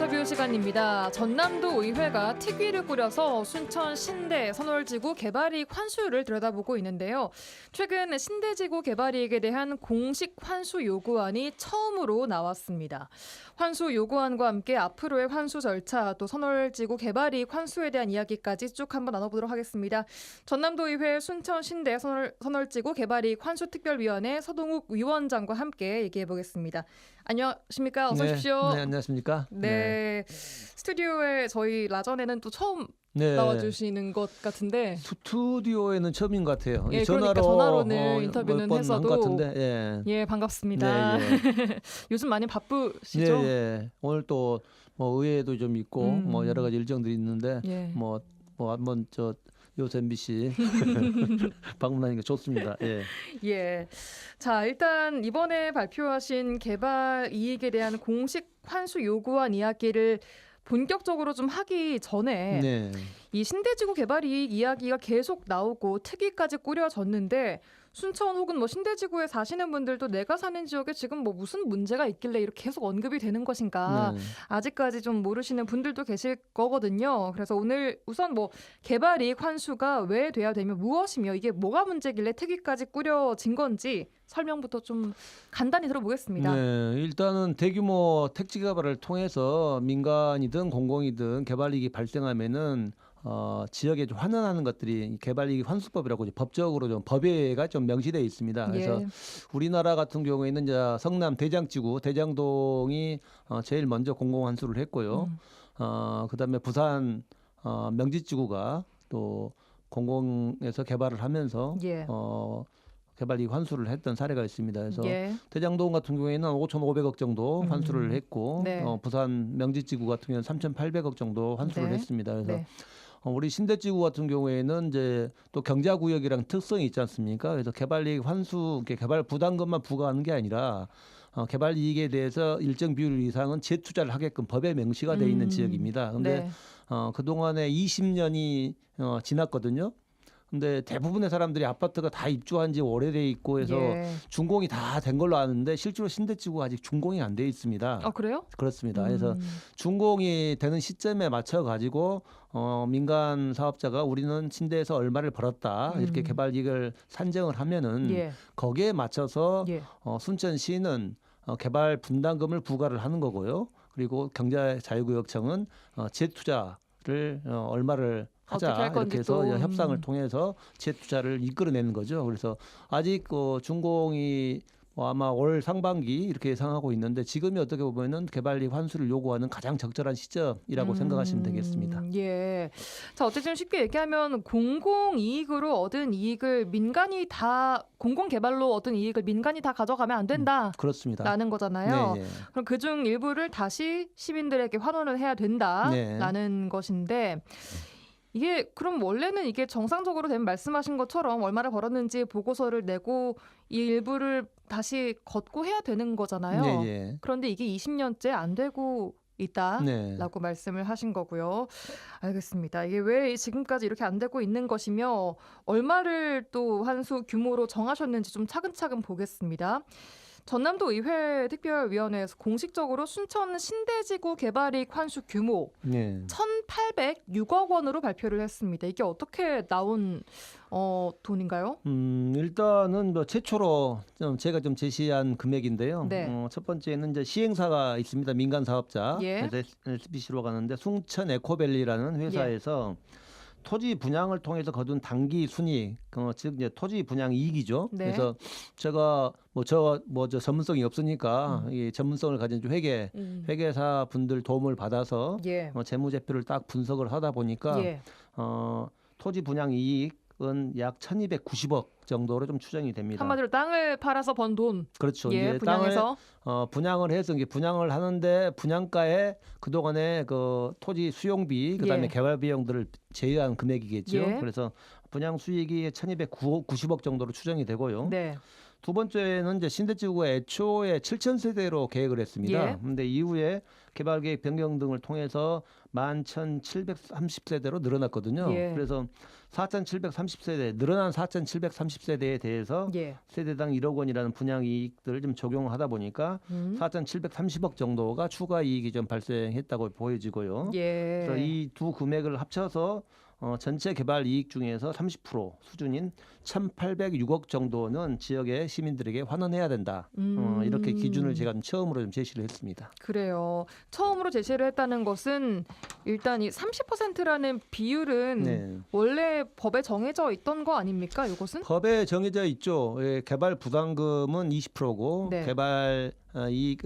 인터뷰 시간입니다. 전남도 의회가 특위를 꾸려서 순천 신대 선월지구 개발이익 환수를 들여다보고 있는데요. 최근 신대지구 개발이익에 대한 공식 환수 요구안이 처음으로 나왔습니다. 환수 요구안과 함께 앞으로의 환수 절차, 또 선월지구 개발이익 환수에 대한 이야기까지 쭉 한번 나눠보도록 하겠습니다. 전남도 의회 순천 신대 선월지구 개발이익 환수특별위원회 서동욱 위원장과 함께 얘기해 보겠습니다. 안녕하십니까? 어서 오십시오. 네, 안녕하십니까? 네. 스튜디오에 저희 라전에는 또 처음 나와주시는 것 같은데. 스튜디오에는 처음인 것 같아요. 예, 그러니까 전화로는 인터뷰는 했어도. 같은데, 예, 반갑습니다. 네, 예. 요즘 많이 바쁘시죠? 네, 예. 오늘 또 뭐 의회도 좀 있고 뭐 여러 가지 일정들이 있는데 예. 뭐 한번 요새 MBC 방문하니까 좋습니다. 예. 예. 자, 일단 이번에 발표하신 개발 이익에 대한 공식 환수 요구안 이야기를 본격적으로 좀 하기 전에 네. 이 신대지구 개발 이익 이야기가 계속 나오고 특위까지 꾸려졌는데 순천 혹은 뭐 신대지구에 사시는 분들도 내가 사는 지역에 지금 뭐 무슨 문제가 있길래 이렇게 계속 언급이 되는 것인가 아직까지 좀 모르시는 분들도 계실 거거든요. 그래서 오늘 우선 뭐 개발 이익 환수가 왜 돼야 되며 무엇이며 이게 뭐가 문제길래 특위까지 꾸려진 건지 설명부터 좀 간단히 들어보겠습니다. 네, 일단은 대규모 택지 개발을 통해서 민간이든 공공이든 개발 이익이 발생하면은 지역에 좀 환원하는 것들이 개발이익 환수법이라고 법적으로 좀 법에가 좀 명시되어 있습니다. 그래서 예. 우리나라 같은 경우에는 이제 성남 대장지구 대장동이 제일 먼저 공공 환수를 했고요. 그다음에 부산 명지지구가 또 공공에서 개발을 하면서 예. 개발이익 환수를 했던 사례가 있습니다. 그래서 예. 대장동 같은 경우에는 5,500억 정도 환수를 했고 네. 부산 명지지구 같은 경우는 3,800억 정도 환수를 네. 했습니다. 그래서 네. 우리 신대지구 같은 경우에는 이제 또 경자구역이랑 특성이 있지 않습니까? 그래서 개발이익 환수, 개발 부담금만 부과하는 게 아니라 개발 이익에 대해서 일정 비율 이상은 재투자를 하게끔 법에 명시가 돼 있는 지역입니다. 그런데 네. 그동안에 20년이 지났거든요. 근데 대부분의 사람들이 아파트가 다 입주한 지 오래돼 있고 해서 예. 준공이 다 된 걸로 아는데 실제로 신대지구가 아직 준공이 안 돼 있습니다. 아, 그래요? 그렇습니다. 그래서 준공이 되는 시점에 맞춰 가지고 민간 사업자가 우리는 신대에서 얼마를 벌었다 이렇게 개발 이익을 산정을 하면은 예. 거기에 맞춰서 예. 순천시는 개발 분담금을 부과를 하는 거고요. 그리고 경제자유구역청은 재투자를 얼마를 하자 이렇게 해서 협상을 통해서 재투자를 이끌어내는 거죠. 그래서 아직 준공이 아마 올 상반기 이렇게 예상하고 있는데 지금이 어떻게 보면은 개발이익 환수를 요구하는 가장 적절한 시점이라고 생각하시면 되겠습니다. 예. 자, 어쨌든 쉽게 얘기하면 공공이익으로 얻은 이익을 민간이 다 공공개발로 얻은 이익을 민간이 다 가져가면 안 된다. 그렇습니다. 라는 거잖아요. 네. 그럼 그중 일부를 다시 시민들에게 환원을 해야 된다라는 것인데 이게 그럼 원래는 이게 정상적으로 되면 말씀하신 것처럼 얼마를 벌었는지 보고서를 내고 이 일부를 다시 걷고 해야 되는 거잖아요. 네. 그런데 이게 20년째 안 되고 있다라고 말씀을 하신 거고요. 알겠습니다. 이게 왜 지금까지 이렇게 안 되고 있는 것이며 얼마를 또 환수 규모로 정하셨는지 좀 차근차근 보겠습니다. 전남도 의회 특별위원회에서 공식적으로 순천 신대지구 개발이익 환수 규모 1,806억 원으로 발표를 했습니다. 이게 어떻게 나온 돈인가요? 일단은 최초로 제가 제시한 금액인데요. 네. 첫 번째는 이제 시행사가 있습니다. 민간 사업자. 예. 그래서 SBC로 가는데 숭천 에코밸리라는 회사에서 토지 분양을 통해서 거둔 단기 순이익, 즉 이제 토지 분양 이익이죠. 네. 그래서 제가 저 전문성이 없으니까 이 전문성을 가진 회계사 분들 도움을 받아서 재무제표를 딱 분석을 하다 보니까 토지 분양 이익은 약 1,290억 정도로 좀 추정이 됩니다. 한마디로 땅을 팔아서 번 돈. 그렇죠. 이제 분양해서 땅을 분양을 해서 이게 분양을 하는데 분양가에 그동안에 그 토지 수용비 그다음에 개발 비용들을 제외한 금액이겠죠. 그래서 분양 수익이 1,290억 정도로 추정이 되고요. 네. 두 번째는 이제 신대지구가 애초에 7,000세대로 계획을 했습니다. 예. 근데 이후에 개발계획 변경 등을 통해서 11,730세대로 늘어났거든요. 예. 그래서 4,730세대 늘어난 4,730세대에 대해서 예. 세대당 1억 원이라는 분양 이익들을 좀 적용하다 보니까 4,730억 정도가 추가 이익이 좀 발생했다고 보여지고요. 예. 그래서 이 두 금액을 합쳐서 전체 개발 이익 중에서 30% 수준인 1,806억 정도는 지역의 시민들에게 환원해야 된다. 이렇게 기준을 제가 처음으로 좀 제시를 했습니다. 그래요. 처음으로 제시를 했다는 것은 일단 이 30%라는 비율은 네. 원래 법에 정해져 있던 거 아닙니까? 이것은? 법에 정해져 있죠. 예, 개발 부담금은 20%고 네. 개발 이익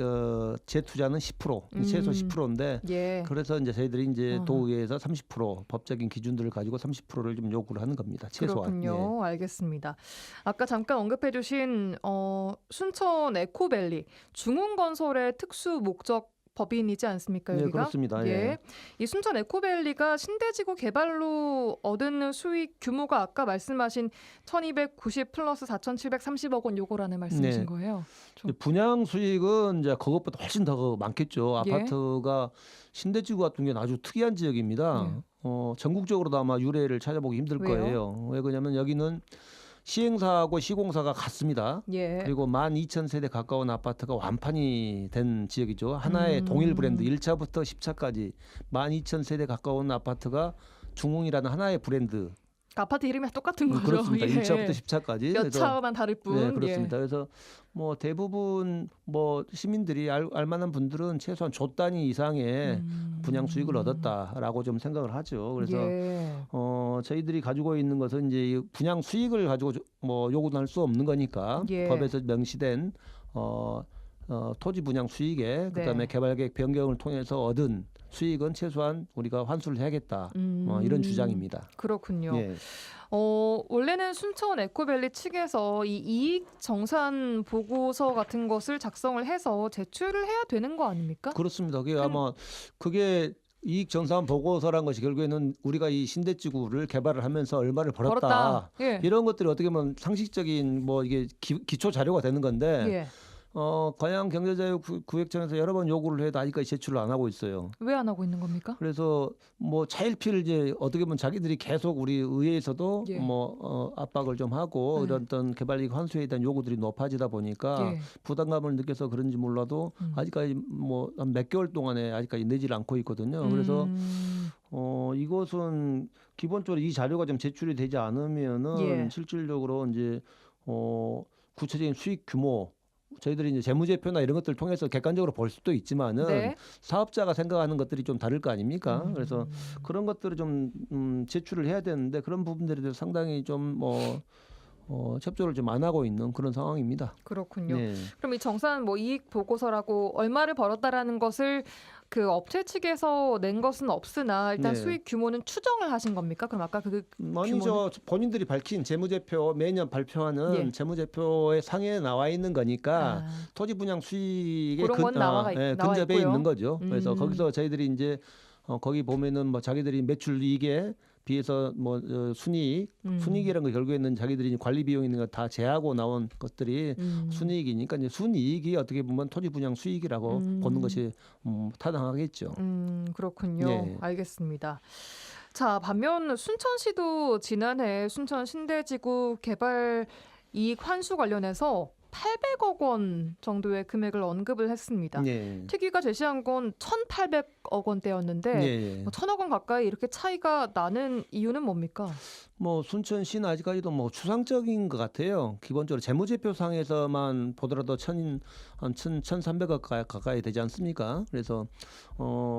재투자는 10%, 최소 10%인데 예. 그래서 이제 저희들이 이제 어허. 도의회에서 30% 법적인 기준들을 가지고 30%를 좀 요구를 하는 겁니다. 최소한. 그렇군요. 알겠습니다. 아까 잠깐 언급해주신 순천 에코밸리 중흥건설의 특수 목적 법인이지 않습니까? 네, 여기가? 그렇습니다. 예. 예. 이 순천 에코밸리가 신대지구 개발로 얻은 수익 규모가 아까 말씀하신 1,290 플러스 4,730억 원 요거라는 말씀이신 네. 거예요? 분양 수익은 이제 그것보다 훨씬 더 많겠죠. 예. 아파트가 신대지구 같은 경우는 아주 특이한 지역입니다. 예. 전국적으로도 아마 유례를 찾아보기 힘들 왜요? 거예요. 왜 그러냐면 여기는 시행사하고 시공사가 같습니다. 예. 그리고 12,000세대 가까운 아파트가 완판이 된 지역이죠. 하나의 동일 브랜드 1차부터 10차까지 12,000세대 가까운 아파트가 중흥이라는 하나의 브랜드. 아파트 이름이 똑같은 거죠. 그렇습니다. 예. 1차부터 10차까지. 몇 차만 다를 뿐. 네, 그렇습니다. 그래서 뭐 대부분 뭐 시민들이 알만한 분들은 최소한 조 단위 이상의 분양 수익을 얻었다라고 좀 생각을 하죠. 그래서 예. 저희들이 가지고 있는 것은 이제 이 분양 수익을 가지고 뭐 요구는 할 수 없는 거니까 예. 법에서 명시된 토지 분양 수익에 그다음에 네. 개발계획 변경을 통해서 얻은 수익은 최소한 우리가 환수를 해야겠다. 이런 주장입니다. 그렇군요. 예. 원래는 순천 에코밸리 측에서 이 이익 정산 보고서 같은 것을 작성을 해서 제출을 해야 되는 거 아닙니까? 그렇습니다. 그게 아마 그게 이익 정산 보고서란 것이 결국에는 우리가 이 신대지구를 개발을 하면서 얼마를 벌었다. 예. 이런 것들이 어떻게 보면 상식적인 뭐 이게 기초 자료가 되는 건데 예. 광양경제자유구역청에서 여러 번 요구를 해도 아직까지 제출을 안 하고 있어요. 왜 안 하고 있는 겁니까? 그래서 뭐 차일피일 이제 어떻게 보면 자기들이 계속 우리 의회에서도 예. 압박을 좀 하고 네. 이런 어떤 개발이익 환수에 대한 요구들이 높아지다 보니까 예. 부담감을 느껴서 그런지 몰라도 아직까지 뭐 한 몇 개월 동안에 아직까지 내지를 않고 있거든요. 그래서 이것은 기본적으로 이 자료가 좀 제출이 되지 않으면은 예. 실질적으로 이제 구체적인 수익 규모 저희들이 이제 재무제표나 이런 것들을 통해서 객관적으로 볼 수도 있지만은 네. 사업자가 생각하는 것들이 좀 다를 거 아닙니까? 그래서 그런 것들을 좀 제출을 해야 되는데 그런 부분들에 대해서 상당히 좀 협조를 좀 안 하고 있는 그런 상황입니다. 그렇군요. 네. 그럼 이 정산 뭐 이익 보고서라고 얼마를 벌었다라는 것을 그 업체 측에서 낸 것은 없으나 일단 네. 수익 규모는 추정을 하신 겁니까? 그럼 아까 그 아니죠. 본인들이 밝힌 재무제표 매년 발표하는 예. 재무제표의 상에 나와 있는 거니까 토지 분양 수익에 그런 건 나와 근접해 있고요. 있는 거죠. 그래서 거기서 저희들이 이제 거기 보면은 뭐 자기들이 매출 이익에 비해서 뭐 순이익이라는 거 결국에는 자기들이 관리 비용 있는 거 다 제하고 나온 것들이 순이익이니까 이제 순이익이 어떻게 보면 토지 분양 수익이라고 보는 것이 타당하겠죠. 그렇군요. 네. 알겠습니다. 자, 반면 순천시도 지난해 순천 신대지구 개발 이익 환수 관련해서 800억 원 정도의 금액을 언급을 했습니다. 네. 특위가 제시한 건 1,800억 원대였는데 네. 1,000억 원 가까이 이렇게 차이가 나는 이유는 뭡니까? 뭐 순천시는 아직까지도 뭐 추상적인 것 같아요. 기본적으로 재무제표상에서만 보더라도 1,300억 가까이 되지 않습니까? 그래서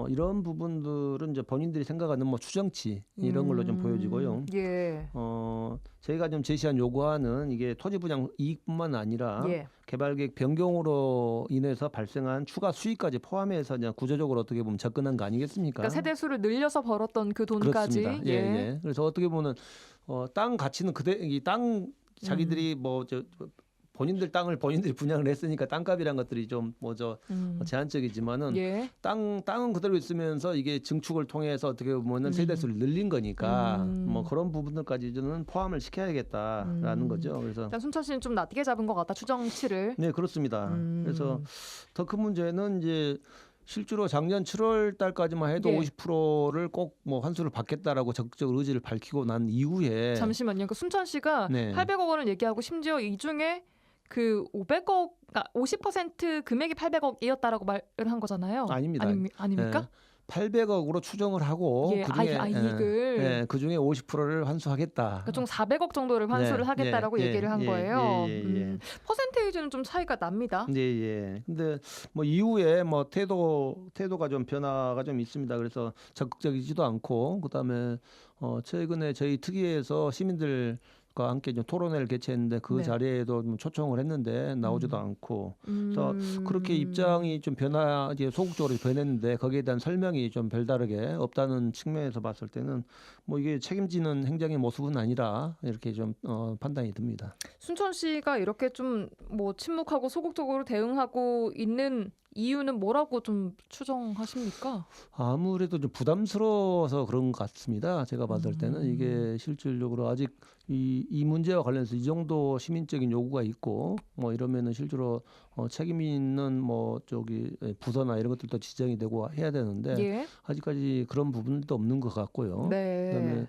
이런 부분들은 이제 본인들이 생각하는 뭐 추정치 이런 걸로 좀 보여지고요. 예. 저희가 좀 제시한 요구하는 이게 토지 분양 이익뿐만 아니라 예. 개발계획 변경으로 인해서 발생한 추가 수익까지 포함해서 그냥 구조적으로 어떻게 보면 접근한 거 아니겠습니까? 그러니까 세대 수를 늘려서 벌었던 그 돈까지. 그렇습니다. 예. 그래서 어떻게 보면 땅 가치는 이 땅 자기들이 본인들 땅을 본인들이 분양을 했으니까 땅값이란 것들이 좀 제한적이지만은 예. 땅은 그대로 있으면서 이게 증축을 통해서 어떻게 보면은 세대수를 늘린 거니까 뭐 그런 부분들까지는 포함을 시켜야겠다라는 거죠. 그래서 일단 순천시는 좀 낮게 잡은 것 같다 추정치를. 네, 그렇습니다. 그래서 더 큰 문제는 이제 실제로 작년 7월 달까지만 해도 예. 50%를 꼭 뭐 환수를 받겠다라고 적극적 의지를 밝히고 난 이후에 잠시만요. 그 순천시가 네. 800억 원을 얘기하고 심지어 이 중에 그 500억, 그러니까 50% 금액이 800억이었다라고 말을 한 거잖아요. 아닙니다. 아닙니까? 800억으로 추정을 하고 예, 그중에 이익을. 그중에 50%를 환수하겠다. 그러니까 총 400억 정도를 환수를 네, 하겠다라고 예, 얘기를 한 예, 거예요. 예. 퍼센테이지는 좀 차이가 납니다. 네, 예. 근데 뭐 이후에 뭐 태도가 좀 변화가 좀 있습니다. 그래서 적극적이지도 않고 그다음에 최근에 저희 특위에서 시민들과 함께 좀 토론회를 개최했는데 그 네. 자리에도 좀 초청을 했는데 나오지도 않고 그래서 그렇게 입장이 좀 이제 소극적으로 변했는데 거기에 대한 설명이 좀 별다르게 없다는 측면에서 봤을 때는 뭐 이게 책임지는 행정의 모습은 아니라 이렇게 좀 판단이 듭니다. 순천시가 이렇게 좀 뭐 침묵하고 소극적으로 대응하고 있는 이유는 뭐라고 좀 추정하십니까? 아무래도 좀 부담스러워서 그런 것 같습니다. 제가 봤을 때는 이게 실질적으로 아직 이 문제와 관련해서 이 정도 시민적인 요구가 있고 뭐 이러면은 실제로 책임 있는 부서나 이런 것들도 지정이 되고 해야 되는데 예. 아직까지 그런 부분도 없는 것 같고요. 네. 그다음에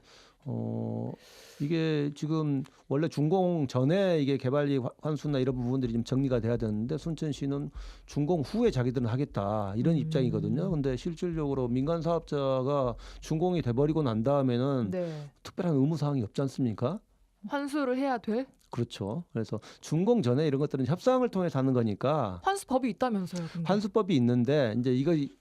이게 지금 원래 준공 전에 이게 개발이익 환수나 이런 부분들이 좀 정리가 돼야 되는데 순천시는 준공 후에 자기들은 하겠다 이런 입장이거든요. 근데 실질적으로 민간 사업자가 준공이 돼버리고 난 다음에는 네. 특별한 의무 사항이 없지 않습니까? 환수를 해야 될? 그렇죠. 그래서 준공 전에 이런 것들은 협상을 통해서 하는 거니까 환수법이 있다면서요. 근데. 환수법이 있는데 이제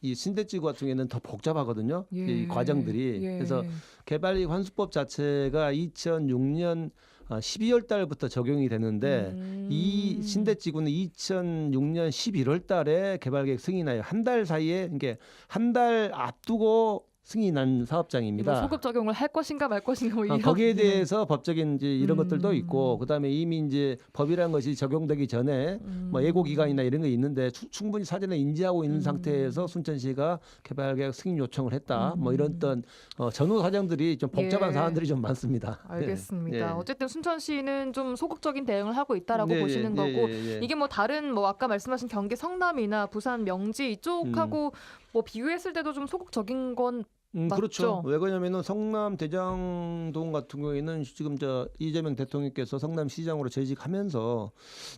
이 신대지구 같은 경우에는 더 복잡하거든요. 예. 이 과정들이. 예. 그래서 개발이익 환수법 자체가 2006년 12월 달부터 적용이 되는데 이 신대지구는 2006년 11월 달에 개발계획 승인하여 한 달 사이에 이게 한 달 앞두고 승인한 사업장입니다. 뭐 소급 적용을 할 것인가 말 것인가 뭐 이런. 거기에 대해서 법적인 이제 이런 것들도 있고 그다음에 이미 이제 법이라는 것이 적용되기 전에 뭐 예고 기간이나 이런 게 있는데 충분히 사전에 인지하고 있는 상태에서 순천시가 개발계획 승인 요청을 했다. 뭐 이런 어떤 전후 사정들이 좀 복잡한 예. 사안들이 좀 많습니다. 알겠습니다. 예. 어쨌든 순천시는 좀 소극적인 대응을 하고 있다라고 네, 보시는 예, 거고 예. 이게 뭐 다른 뭐 아까 말씀하신 경기 성남이나 부산 명지 이쪽하고 뭐 비교했을 때도 좀 소극적인 건 그렇죠. 맞죠? 왜 그러냐면은 성남 대장동 같은 경우에는 지금 이재명 대통령께서 성남시장으로 재직하면서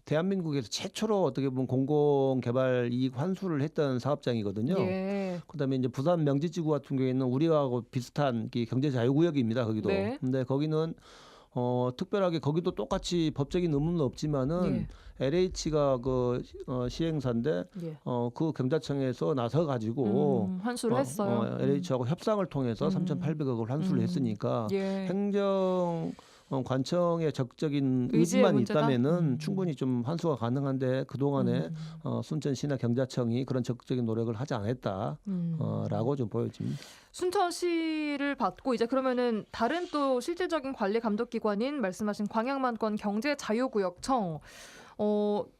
대한민국에서 최초로 어떻게 보면 공공 개발 이익 환수를 했던 사업장이거든요. 예. 그다음에 이제 부산 명지지구 같은 경우에는 우리하고 비슷한 경제 자유구역입니다. 거기도. 네. 근데 거기는 특별하게 거기도 똑같이 법적인 의무는 없지만은 LH가 시행사인데 예. 그 경자청에서 나서 가지고 환수를 했어요. LH하고 협상을 통해서 3,800억을 환수를 했으니까 예. 행정 관청의 적극적인 의지의 의지만 문제다? 있다면은 충분히 좀 환수가 가능한데 그 동안에 순천시나 경자청이 그런 적극적인 노력을 하지 않았다라고 좀 보여집니다. 순천시를 받고 이제 그러면은 다른 또 실질적인 관리 감독 기관인 말씀하신 광양만권 경제자유구역청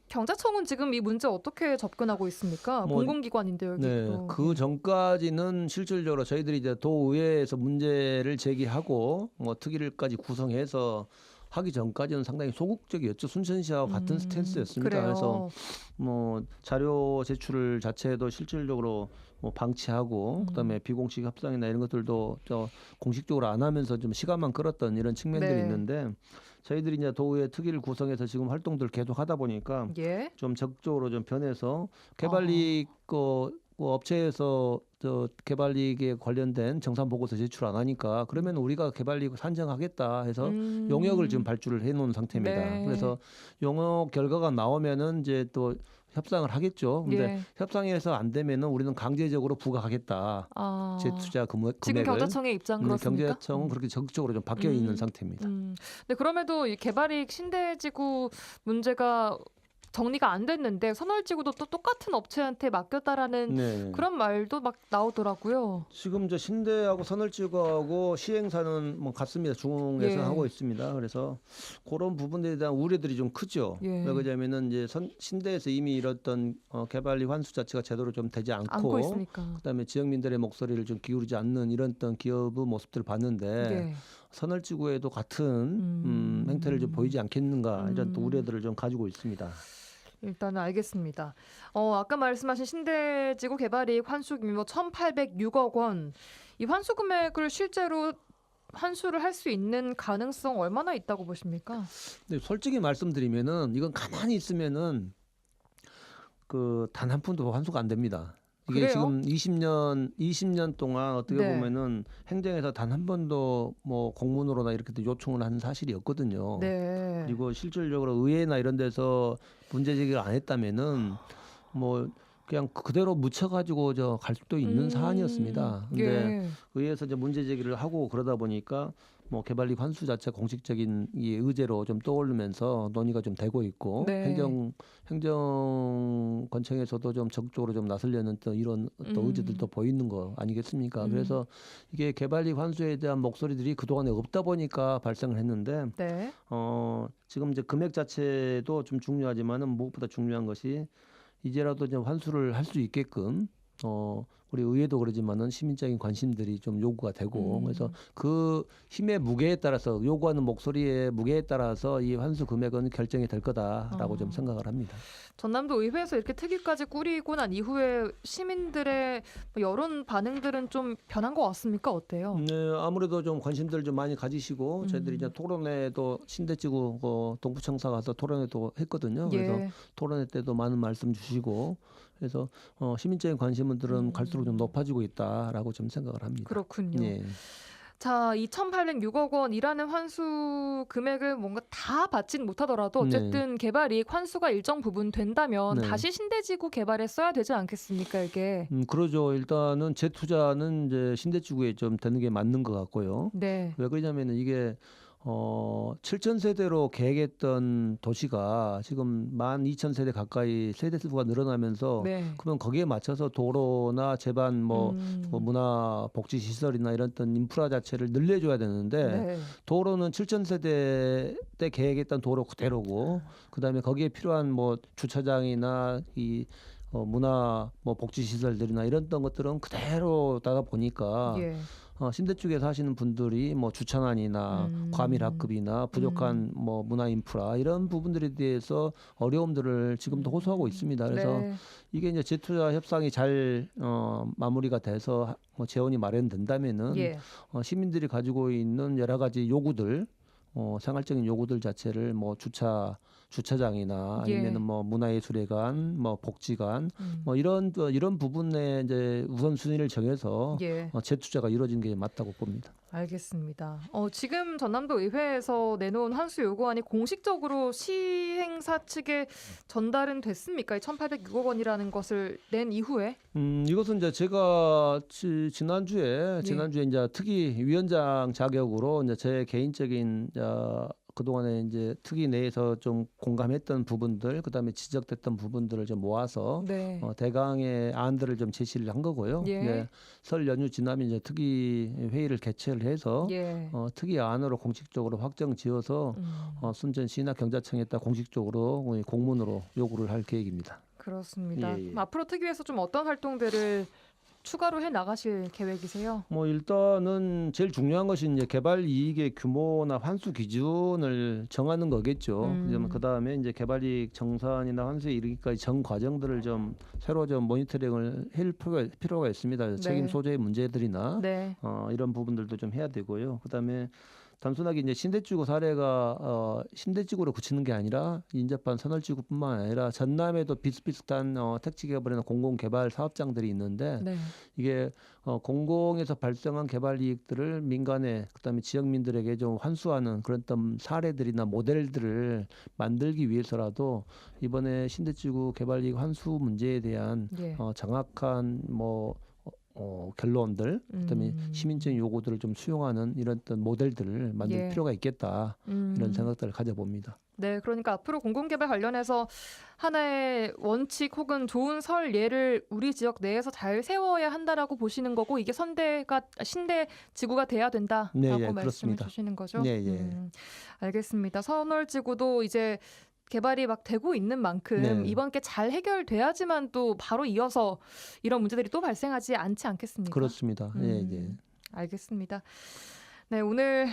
경자청은 지금 이 문제 어떻게 접근하고 있습니까? 공공기관인데요. 네, 그 전까지는 실질적으로 저희들이 이제 도의회에서 문제를 제기하고 특위를까지 구성해서 하기 전까지는 상당히 소극적이었죠. 순천시하고 같은 스탠스였습니다. 그래요. 그래서 자료 제출 자체도 실질적으로 방치하고 그다음에 비공식 협상이나 이런 것들도 공식적으로 안 하면서 좀 시간만 끌었던 이런 측면들이 네. 있는데 저희들이 이제 도의회 특위를 구성해서 지금 활동들 계속 하다 보니까 예. 좀 적극적으로 좀 변해서 개발이익 업체에서 개발이익에 관련된 정산 보고서 제출 안 하니까 그러면 우리가 개발이익 산정하겠다 해서 용역을 지금 발주를 해놓은 상태입니다. 네. 그래서 용역 결과가 나오면은 이제 또 협상을 하겠죠. 근데 예. 협상에서 안 되면은 우리는 강제적으로 부과하겠다. 재투자 금액을. 지금 경자청의 입장 그렇습니까? 경자청은 그렇게 적극적으로 좀 바뀌어 있는 상태입니다. 네, 그럼에도 이 개발이익 신대지구 문제가 정리가 안 됐는데 선월지구도 또 똑같은 업체한테 맡겼다라는 네. 그런 말도 막 나오더라고요. 지금 저 신대하고 선월지구하고 시행사는 뭐 같습니다. 중에서 예. 하고 있습니다. 그래서 그런 부분들에 대한 우려들이 좀 크죠. 예. 왜 그러냐면은 이제 신대에서 이미 이랬던 개발이 환수 자체가 제대로 좀 되지 안고 않고, 있으니까. 그다음에 지역민들의 목소리를 좀 기울이지 않는 이런 어떤 기업의 모습들을 봤는데 예. 선월지구에도 같은 행태를 좀 보이지 않겠는가 이런 또 우려들을 좀 가지고 있습니다. 일단 알겠습니다. 아까 말씀하신 신대지구 개발이익 환수 규모 1,806억 원. 이 환수 금액을 실제로 환수를 할 수 있는 가능성 얼마나 있다고 보십니까? 근데 솔직히 말씀드리면은 이건 가만히 있으면은 그 단 한 푼도 환수가 안 됩니다. 이게 그래요? 지금 20년 동안 어떻게 네. 보면은 행정에서 단 한 번도 뭐 공문으로나 이렇게 요청을 한 사실이 없거든요. 네. 그리고 실질적으로 의회나 이런 데서 문제 제기를 안 했다면은 뭐 그냥 그대로 묻혀가지고 저 갈 수도 있는 사안이었습니다. 근데 예. 의회에서 이제 문제 제기를 하고 그러다 보니까 뭐 개발이익 환수 자체 공식적인 이 의제로 좀 떠오르면서 논의가 좀 되고 있고, 네. 행정권청에서도 좀 적극적으로 좀 나서려는 또 이런 또 의제들도 보이는 거 아니겠습니까? 그래서 이게 개발이익 환수에 대한 목소리들이 그동안에 없다 보니까 발생을 했는데, 네. 지금 이제 금액 자체도 좀 중요하지만은 무엇보다 중요한 것이 이제라도 좀 환수를 할 수 있게끔 우리 의회도 그러지만은 시민적인 관심들이 좀 요구가 되고, 그래서 그 힘의 무게에 따라서 요구하는 목소리의 무게에 따라서 이 환수 금액은 결정이 될 거다라고 좀 생각을 합니다. 전남도 의회에서 이렇게 특위까지 꾸리고 난 이후에 시민들의 여론 반응들은 좀 변한 것 같습니까? 어때요? 네, 아무래도 좀 관심들 좀 많이 가지시고 저희들이 이제 토론회도 신대지구 동부청사 가서 토론회도 했거든요. 그래서 예. 토론회 때도 많은 말씀 주시고, 그래서 시민적인 관심들은 갈수록 좀 높아지고 있다라고 좀 생각을 합니다. 그렇군요. 예. 자, 2,806억 원이라는 환수 금액을 뭔가 다 받진 못하더라도 어쨌든 개발이익 환수가 일정 부분 된다면 네. 다시 신대지구 개발에 써야 되지 않겠습니까, 이게? 그러죠. 일단은 재투자는 이제 신대지구에 좀 되는 게 맞는 것 같고요. 네. 왜 그러냐면은 이게 7,000세대로 계획했던 도시가 지금 12,000세대 가까이 세대 수가 늘어나면서, 네. 그러면 거기에 맞춰서 도로나 제반 뭐 문화 복지 시설이나 이런 어떤 인프라 자체를 늘려줘야 되는데, 네. 도로는 7,000세대 때 계획했던 도로 그대로고, 그다음에 거기에 필요한 뭐 주차장이나 이 문화 뭐 복지 시설들이나 이런 것들은 그대로다가 보니까 예. 신대 쪽에 사시는 분들이 뭐 주차난이나 과밀학급이나 부족한 뭐 문화 인프라 이런 부분들에 대해서 어려움들을 지금도 호소하고 있습니다. 그래서 네. 이게 이제 재투자 협상이 잘 마무리가 돼서 뭐 재원이 마련된다면은 예. 시민들이 가지고 있는 여러 가지 요구들, 생활적인 요구들 자체를 뭐 주차장이나 예. 아니면은 뭐 문화예술회관, 뭐 복지관, 뭐 이런 부분에 이제 우선순위를 정해서 예. 재투자가 이루어진 게 맞다고 봅니다. 알겠습니다. 지금 전남도 의회에서 내놓은 환수 요구안이 공식적으로 시행사 측에 전달은 됐습니까? 이 1,806억 원이라는 것을 낸 이후에? 이것은 이제 제가 지난주에 이제 특위 위원장 자격으로 이제 제 개인적인 그동안에 이제 특위 내에서 좀 공감했던 부분들, 그다음에 지적됐던 부분들을 좀 모아서 네. 대강의 안들을 좀 제시를 한 거고요. 예. 네, 설 연휴 지나면 이제 특위 회의를 개최를 해서 예. 특위 안으로 공식적으로 확정 지어서 순천시나 경자청에다 공식적으로 공문으로 요구를 할 계획입니다. 그렇습니다. 예, 예. 앞으로 특위에서 좀 어떤 활동들을 추가로 해 나가실 계획이세요? 뭐 일단은 제일 중요한 것이 이제 개발 이익의 규모나 환수 기준을 정하는 거겠죠. 그 다음에 이제 개발 이익 정산이나 환수에 이르기까지 전 과정들을 좀 새로 좀 모니터링을 할 필요가 있습니다. 책임 소재의 문제들이나 네. 이런 부분들도 좀 해야 되고요. 그 다음에 단순하게 이제 신대지구 사례가 신대지구로 그치는 게 아니라 인접한 선월지구뿐만 아니라 전남에도 비슷비슷한 택지개발이나 공공개발 사업장들이 있는데, 네. 이게 공공에서 발생한 개발 이익들을 민간에 그다음에 지역민들에게 좀 환수하는 그런 어떤 사례들이나 모델들을 만들기 위해서라도 이번에 신대지구 개발 이익 환수 문제에 대한 예. 정확한 뭐 결론들, 그다음에 시민적인 요구들을 좀 수용하는 이런 어떤 모델들을 만들 예. 필요가 있겠다. 이런 생각들을 가져봅니다. 네, 그러니까 앞으로 공공개발 관련해서 하나의 원칙 혹은 좋은 설 예를 우리 지역 내에서 잘 세워야 한다라고 보시는 거고 이게 신대 지구가 돼야 된다라고 네, 예, 말씀을 그렇습니다. 주시는 거죠. 네, 예. 알겠습니다. 선월지구도 이제 개발이 막 되고 있는 만큼 네. 이번 게 잘 해결돼야지만 또 바로 이어서 이런 문제들이 또 발생하지 않지 않겠습니까? 그렇습니다. 예, 예. 알겠습니다. 네, 오늘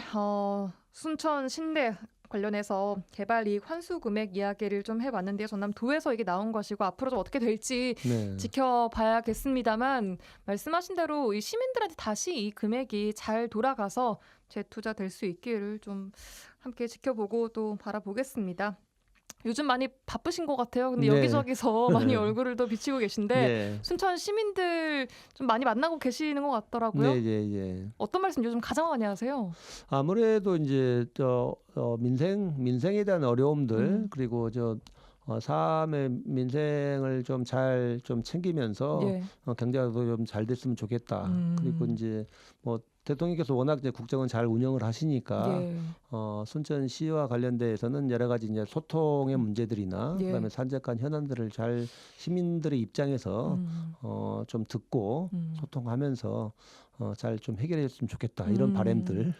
순천 신대 관련해서 개발 이익 환수 금액 이야기를 좀 해봤는데요. 전남도에서 이게 나온 것이고 앞으로 좀 어떻게 될지 네. 지켜봐야겠습니다만 말씀하신 대로 이 시민들한테 다시 이 금액이 잘 돌아가서 재투자될 수 있기를 좀 함께 지켜보고 또 바라보겠습니다. 요즘 많이 바쁘신 것 같아요. 근데 네. 여기저기서 많이 얼굴을 또 비치고 계신데 예. 순천 시민들 좀 많이 만나고 계시는 것 같더라고요. 네, 예, 예. 어떤 말씀 요즘 가장 많이 하세요? 아무래도 이제 민생에 대한 어려움들 그리고 사람의 민생을 좀 잘 챙기면서 예. 경제가 좀 잘 됐으면 좋겠다. 그리고 이제 뭐 대통령께서 워낙 이제 국정은 잘 운영을 하시니까 예. 순천시와 관련돼서는 여러 가지 이제 소통의 문제들이나 예. 그다음에 산적한 현안들을 잘 시민들의 입장에서 좀 듣고 소통하면서 잘 좀 해결했으면 좋겠다. 이런 바람들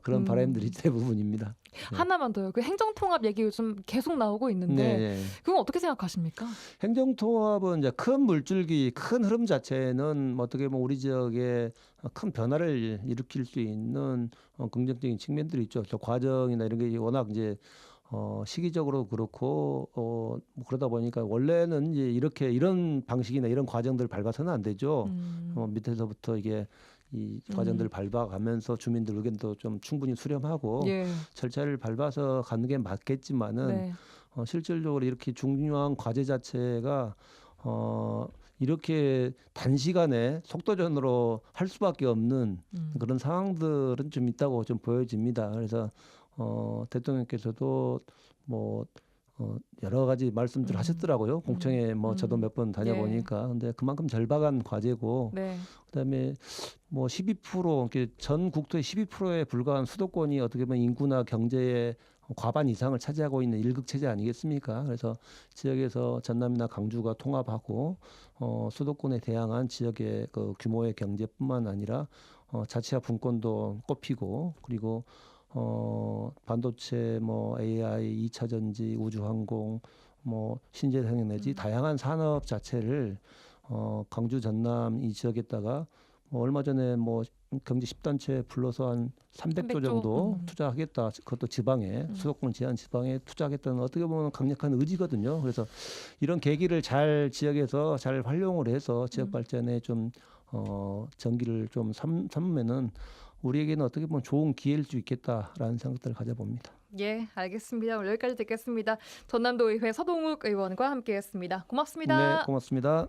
그런 바람들이 대부분입니다. 하나만 더요. 그 행정통합 얘기 요즘 계속 나오고 있는데 네. 그건 어떻게 생각하십니까? 행정통합은 이제 큰 물줄기, 큰 흐름 자체는 어떻게 보면 우리 지역에 큰 변화를 일으킬 수 있는 긍정적인 측면들이 있죠. 저 과정이나 이런 게 워낙 이제 시기적으로 그렇고 뭐 그러다 보니까 원래는 이제 이런 방식이나 이런 과정들을 밟아서는 안 되죠. 밑에서부터 이게 이 과정들을 밟아가면서 주민들 의견도 좀 충분히 수렴하고 예. 절차를 밟아서 가는 게 맞겠지만은 네. 실질적으로 이렇게 중요한 과제 자체가 이렇게 단시간에 속도전으로 할 수밖에 없는 그런 상황들은 좀 있다고 좀 보여집니다. 그래서 대통령께서도 뭐 여러 가지 말씀들 하셨더라고요. 공청회 뭐 저도 몇 번 다녀보니까. 근데 그만큼 절박한 과제고 네. 그다음에 뭐 12% 이렇게 전 국토의 12%에 불과한 수도권이 어떻게 보면 인구나 경제의 과반 이상을 차지하고 있는 일극 체제 아니겠습니까? 그래서 지역에서 전남이나 강주가 통합하고 수도권에 대항한 지역의 그 규모의 경제뿐만 아니라 자치와 분권도 꼽히고 그리고 반도체, 뭐 AI, 2차 전지, 우주항공, 뭐 신재생에너지 내지 다양한 산업 자체를 광주 전남 이 지역에다가 뭐 얼마 전에 뭐 경제 10단체 불러서 한 300조 정도 투자하겠다. 그것도 지방에 수도권 제한 지방에 투자하겠다는 어떻게 보면 강력한 의지거든요. 그래서 이런 계기를 잘 지역에서 잘 활용을 해서 지역 발전에 좀 전기를 좀 삼으면은 우리에게는 어떻게 보면 좋은 기회일 수 있겠다라는 생각들을 가져봅니다. 예, 알겠습니다. 오늘 여기까지 듣겠습니다. 전남도의회 서동욱 의원과 함께했습니다. 고맙습니다. 네, 고맙습니다.